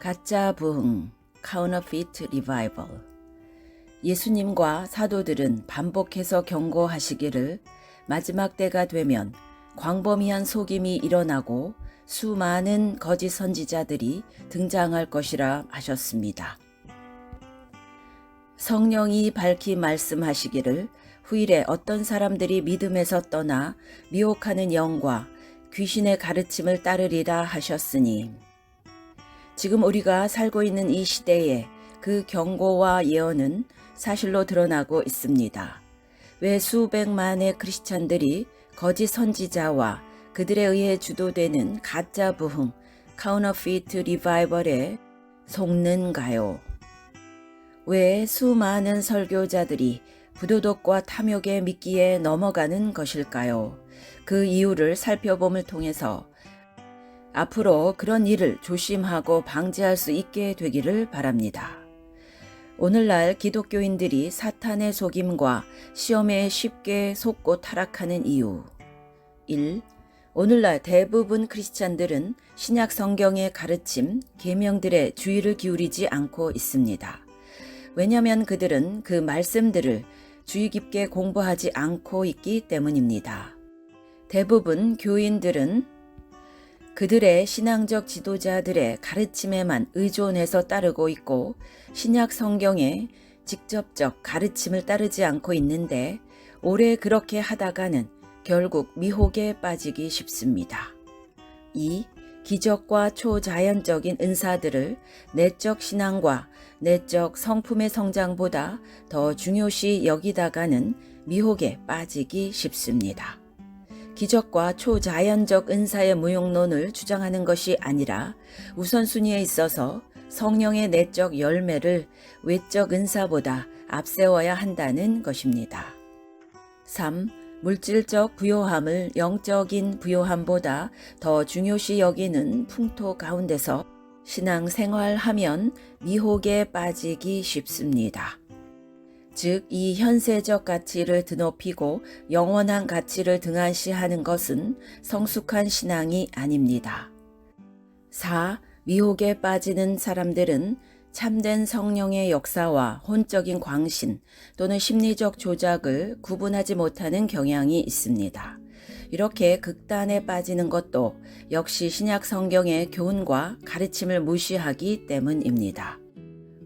가짜 부흥, Counterfeit Revival. 예수님과 사도들은 반복해서 경고하시기를 마지막 때가 되면 광범위한 속임이 일어나고 수많은 거짓 선지자들이 등장할 것이라 하셨습니다. 성령이 밝히 말씀하시기를 후일에 어떤 사람들이 믿음에서 떠나 미혹하는 영과 귀신의 가르침을 따르리라 하셨으니, 지금 우리가 살고 있는 이 시대에 그 경고와 예언은 사실로 드러나고 있습니다. 왜 수백만의 크리스찬들이 거짓 선지자와 그들에 의해 주도되는 가짜 부흥, Counterfeit Revival에 속는가요? 왜 수많은 설교자들이 부도덕과 탐욕의 미끼에 넘어가는 것일까요? 그 이유를 살펴봄을 통해서 앞으로 그런 일을 조심하고 방지할 수 있게 되기를 바랍니다. 오늘날 기독교인들이 사탄의 속임과 시험에 쉽게 속고 타락하는 이유. 1. 오늘날 대부분 크리스찬들은 신약 성경의 가르침, 계명들에 주의를 기울이지 않고 있습니다. 왜냐하면 그들은 그 말씀들을 주의 깊게 공부하지 않고 있기 때문입니다. 대부분 교인들은 그들의 신앙적 지도자들의 가르침에만 의존해서 따르고 있고 신약 성경의 직접적 가르침을 따르지 않고 있는데, 오래 그렇게 하다가는 결국 미혹에 빠지기 쉽습니다. 2. 기적과 초자연적인 은사들을 내적 신앙과 내적 성품의 성장보다 더 중요시 여기다가는 미혹에 빠지기 쉽습니다. 기적과 초자연적 은사의 무용론을 주장하는 것이 아니라 우선순위에 있어서 성령의 내적 열매를 외적 은사보다 앞세워야 한다는 것입니다. 3. 물질적 부요함을 영적인 부요함보다 더 중요시 여기는 풍토 가운데서 신앙생활하면 미혹에 빠지기 쉽습니다. 즉, 이 현세적 가치를 드높이고 영원한 가치를 등한시하는 것은 성숙한 신앙이 아닙니다. 4. 미혹에 빠지는 사람들은 참된 성령의 역사와 혼적인 광신 또는 심리적 조작을 구분하지 못하는 경향이 있습니다. 이렇게 극단에 빠지는 것도 역시 신약 성경의 교훈과 가르침을 무시하기 때문입니다.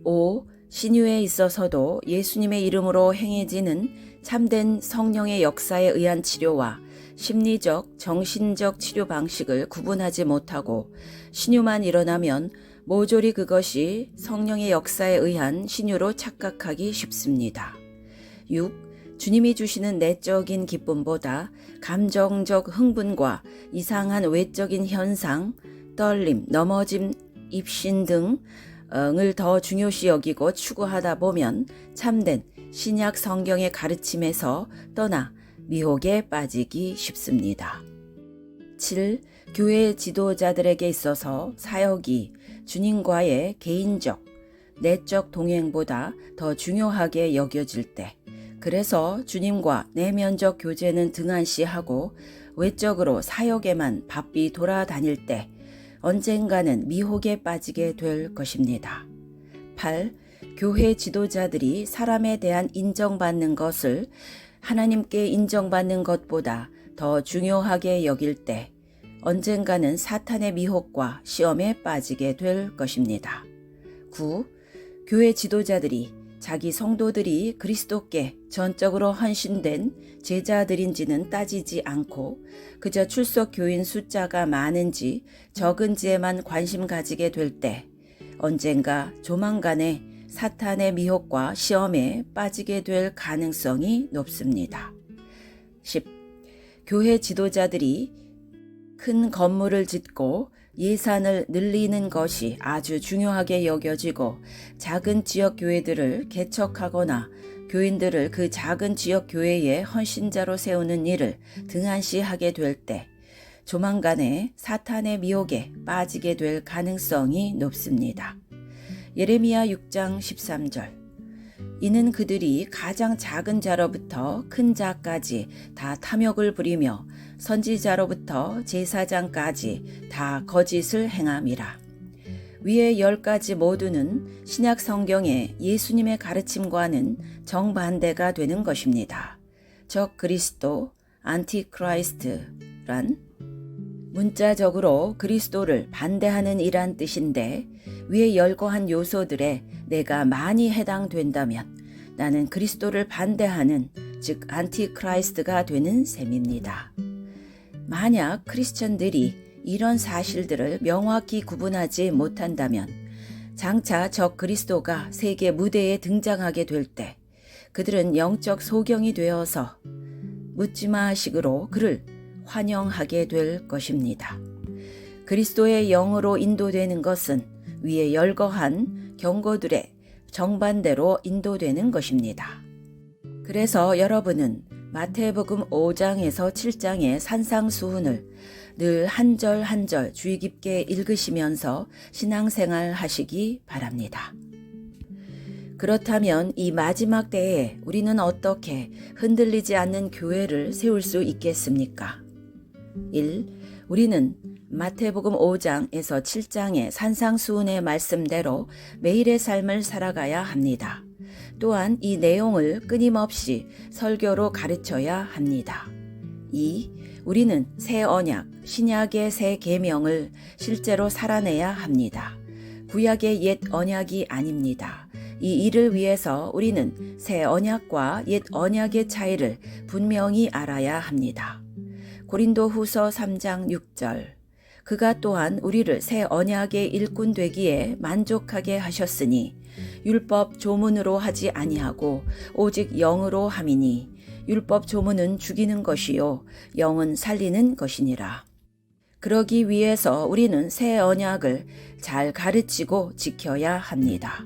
5. 신유에 있어서도 예수님의 이름으로 행해지는 참된 성령의 역사에 의한 치료와 심리적, 정신적 치료 방식을 구분하지 못하고 신유만 일어나면 모조리 그것이 성령의 역사에 의한 신유로 착각하기 쉽습니다. 6. 주님이 주시는 내적인 기쁨보다 감정적 흥분과 이상한 외적인 현상, 떨림, 넘어짐, 입신 등을 더 중요시 여기고 추구하다 보면 참된 신약 성경의 가르침에서 떠나 미혹에 빠지기 쉽습니다. 7. 교회 지도자들에게 있어서 사역이 주님과의 개인적, 내적 동행보다 더 중요하게 여겨질 때, 그래서 주님과 내면적 교제는 등한시하고 외적으로 사역에만 바삐 돌아다닐 때 언젠가는 미혹에 빠지게 될 것입니다. 8. 교회 지도자들이 사람에 대한 인정받는 것을 하나님께 인정받는 것보다 더 중요하게 여길 때 언젠가는 사탄의 미혹과 시험에 빠지게 될 것입니다. 9. 교회 지도자들이 자기 성도들이 그리스도께 전적으로 헌신된 제자들인지는 따지지 않고 그저 출석 교인 숫자가 많은지 적은지에만 관심 가지게 될 때 언젠가 조만간에 사탄의 미혹과 시험에 빠지게 될 가능성이 높습니다. 10. 교회 지도자들이 큰 건물을 짓고 예산을 늘리는 것이 아주 중요하게 여겨지고 작은 지역 교회들을 개척하거나 교인들을 그 작은 지역 교회의 헌신자로 세우는 일을 등한시하게 될 때 조만간에 사탄의 미혹에 빠지게 될 가능성이 높습니다. 예레미야 6장 13절. 이는 그들이 가장 작은 자로부터 큰 자까지 다 탐욕을 부리며 선지자로부터 제사장까지 다 거짓을 행함이라. 위의 10가지 모두는 신약 성경의 예수님의 가르침과는 정반대가 되는 것입니다. 적 그리스도, 안티크라이스트란 문자적으로 그리스도를 반대하는 이란 뜻인데, 위의 열거한 요소들에 내가 많이 해당된다면 나는 그리스도를 반대하는, 즉 안티크라이스트가 되는 셈입니다. 만약 크리스천들이 이런 사실들을 명확히 구분하지 못한다면 장차 적 그리스도가 세계 무대에 등장하게 될 때 그들은 영적 소경이 되어서 묻지마식으로 그를 환영하게 될 것입니다. 그리스도의 영으로 인도되는 것은 위에 열거한 경고들의 정반대로 인도되는 것입니다. 그래서 여러분은 마태복음 5장에서 7장의 산상수훈을 늘 한 절 한 절 주의 깊게 읽으시면서 신앙생활 하시기 바랍니다. 그렇다면 이 마지막 때에 우리는 어떻게 흔들리지 않는 교회를 세울 수 있겠습니까? 1. 우리는 마태복음 5장에서 7장의 산상수훈의 말씀대로 매일의 삶을 살아가야 합니다. 또한 이 내용을 끊임없이 설교로 가르쳐야 합니다. 2. 우리는 새 언약, 신약의 새 계명을 실제로 살아내야 합니다. 구약의 옛 언약이 아닙니다. 이 일을 위해서 우리는 새 언약과 옛 언약의 차이를 분명히 알아야 합니다. 고린도후서 3장 6절. 그가 또한 우리를 새 언약의 일꾼 되기에 만족하게 하셨으니 율법 조문으로 하지 아니하고 오직 영으로 함이니 율법 조문은 죽이는 것이요 영은 살리는 것이니라. 그러기 위해서 우리는 새 언약을 잘 가르치고 지켜야 합니다.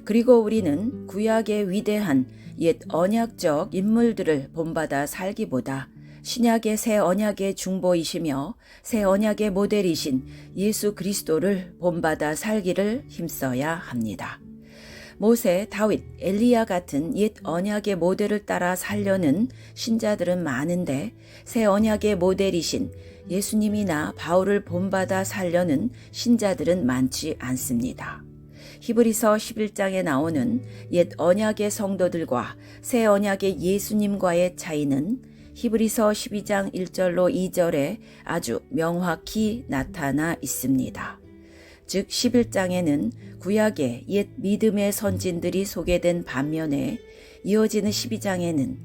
그리고 우리는 구약의 위대한 옛 언약적 인물들을 본받아 살기보다 신약의 새 언약의 중보이시며 새 언약의 모델이신 예수 그리스도를 본받아 살기를 힘써야 합니다. 모세, 다윗, 엘리야 같은 옛 언약의 모델을 따라 살려는 신자들은 많은데 새 언약의 모델이신 예수님이나 바울을 본받아 살려는 신자들은 많지 않습니다. 히브리서 11장에 나오는 옛 언약의 성도들과 새 언약의 예수님과의 차이는 히브리서 12장 1절로 2절에 아주 명확히 나타나 있습니다. 즉 11장에는 구약의 옛 믿음의 선진들이 소개된 반면에 이어지는 12장에는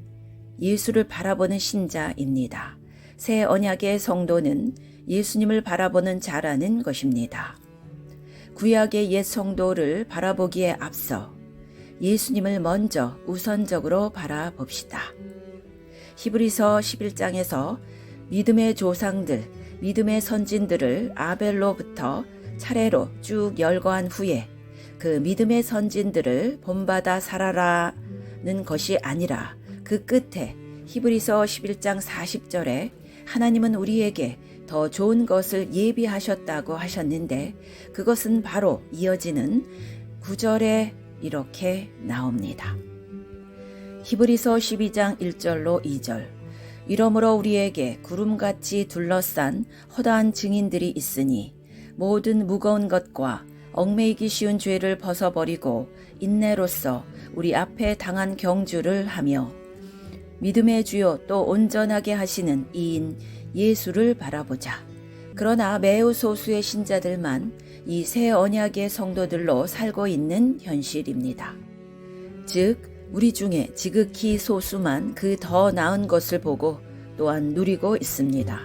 예수를 바라보는 신자입니다. 새 언약의 성도는 예수님을 바라보는 자라는 것입니다. 구약의 옛 성도를 바라보기에 앞서 예수님을 먼저 우선적으로 바라봅시다. 히브리서 11장에서 믿음의 조상들, 믿음의 선진들을 아벨로부터 차례로 쭉 열거한 후에 그 믿음의 선진들을 본받아 살아라는 것이 아니라 그 끝에 히브리서 11장 40절에 하나님은 우리에게 더 좋은 것을 예비하셨다고 하셨는데 그것은 바로 이어지는 9절에 이렇게 나옵니다. 히브리서 12장 1절로 2절. 이러므로 우리에게 구름같이 둘러싼 허다한 증인들이 있으니 모든 무거운 것과 얽매이기 쉬운 죄를 벗어버리고 인내로써 우리 앞에 당한 경주를 하며 믿음의 주요 또 온전하게 하시는 이인 예수를 바라보자. 그러나 매우 소수의 신자들만 이 새 언약의 성도들로 살고 있는 현실입니다. 즉 우리 중에 지극히 소수만 그 더 나은 것을 보고 또한 누리고 있습니다.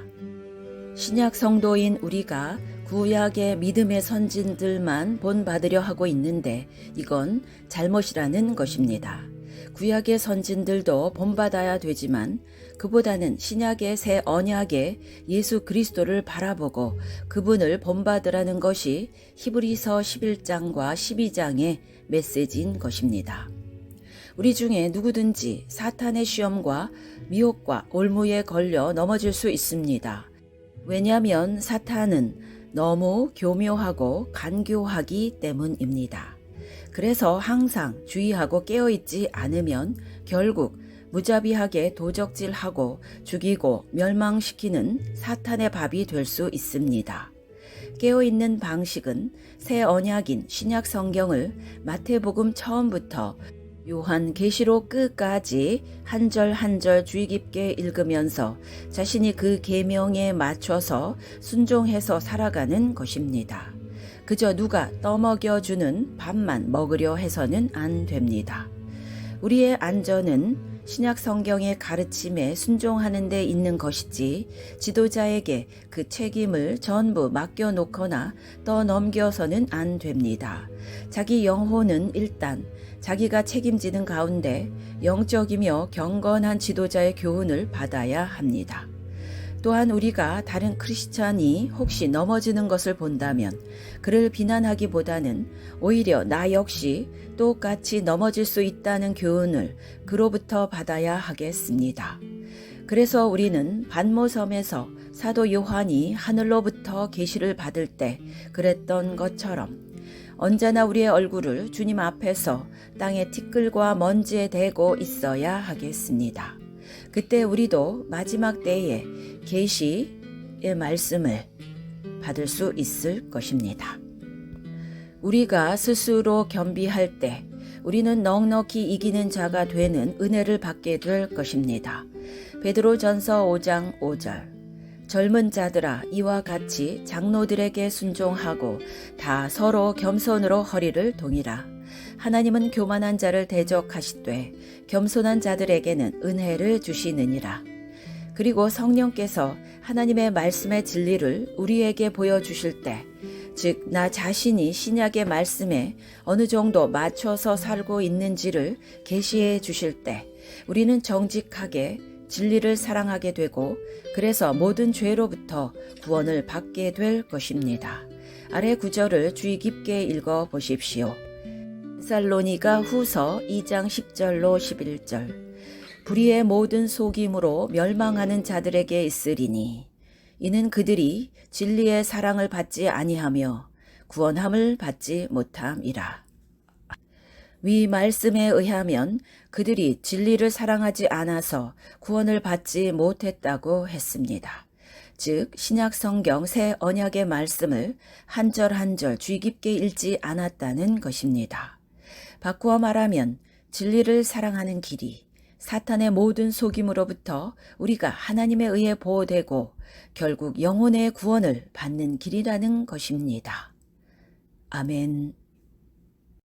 신약 성도인 우리가 구약의 믿음의 선진들만 본받으려 하고 있는데 이건 잘못이라는 것입니다. 구약의 선진들도 본받아야 되지만 그보다는 신약의 새 언약의 예수 그리스도를 바라보고 그분을 본받으라는 것이 히브리서 11장과 12장의 메시지인 것입니다. 우리 중에 누구든지 사탄의 시험과 미혹과 올무에 걸려 넘어질 수 있습니다. 왜냐하면 사탄은 너무 교묘하고 간교하기 때문입니다. 그래서 항상 주의하고 깨어있지 않으면 결국 무자비하게 도적질하고 죽이고 멸망시키는 사탄의 밥이 될 수 있습니다. 깨어있는 방식은 새 언약인 신약 성경을 마태복음 처음부터 요한계시록 끝까지 한 절 한 절 주의 깊게 읽으면서 자신이 그 계명에 맞춰서 순종해서 살아가는 것입니다. 그저 누가 떠먹여주는 밥만 먹으려 해서는 안 됩니다. 우리의 안전은 신약 성경의 가르침에 순종하는 데 있는 것이지 지도자에게 그 책임을 전부 맡겨놓거나 떠넘겨서는 안 됩니다. 자기 영혼은 일단 자기가 책임지는 가운데 영적이며 경건한 지도자의 교훈을 받아야 합니다. 또한 우리가 다른 크리스찬이 혹시 넘어지는 것을 본다면 그를 비난하기보다는 오히려 나 역시 똑같이 넘어질 수 있다는 교훈을 그로부터 받아야 하겠습니다. 그래서 우리는 반모섬에서 사도 요한이 하늘로부터 계시를 받을 때 그랬던 것처럼 언제나 우리의 얼굴을 주님 앞에서 땅의 티끌과 먼지에 대고 있어야 하겠습니다. 그때 우리도 마지막 때에 계시의 말씀을 받을 수 있을 것입니다. 우리가 스스로 겸비할 때 우리는 넉넉히 이기는 자가 되는 은혜를 받게 될 것입니다. 베드로전서 5장 5절 젊은 자들아 이와 같이 장로들에게 순종하고 다 서로 겸손으로 허리를 동이라. 하나님은 교만한 자를 대적하시되 겸손한 자들에게는 은혜를 주시느니라. 그리고 성령께서 하나님의 말씀의 진리를 우리에게 보여주실 때, 즉 나 자신이 신약의 말씀에 어느 정도 맞춰서 살고 있는지를 계시해 주실 때 우리는 정직하게 진리를 사랑하게 되고 그래서 모든 죄로부터 구원을 받게 될 것입니다. 아래 구절을 주의 깊게 읽어 보십시오. 데살로니가 후서 2장 10절로 11절 불의의 모든 속임으로 멸망하는 자들에게 있으리니 이는 그들이 진리의 사랑을 받지 아니하며 구원함을 받지 못함이라. 위 말씀에 의하면 그들이 진리를 사랑하지 않아서 구원을 받지 못했다고 했습니다. 즉 신약 성경 새 언약의 말씀을 한 절 한 절 주의 깊게 읽지 않았다는 것입니다. 바꾸어 말하면 진리를 사랑하는 길이 사탄의 모든 속임으로부터 우리가 하나님에 의해 보호되고 결국 영혼의 구원을 받는 길이라는 것입니다. 아멘.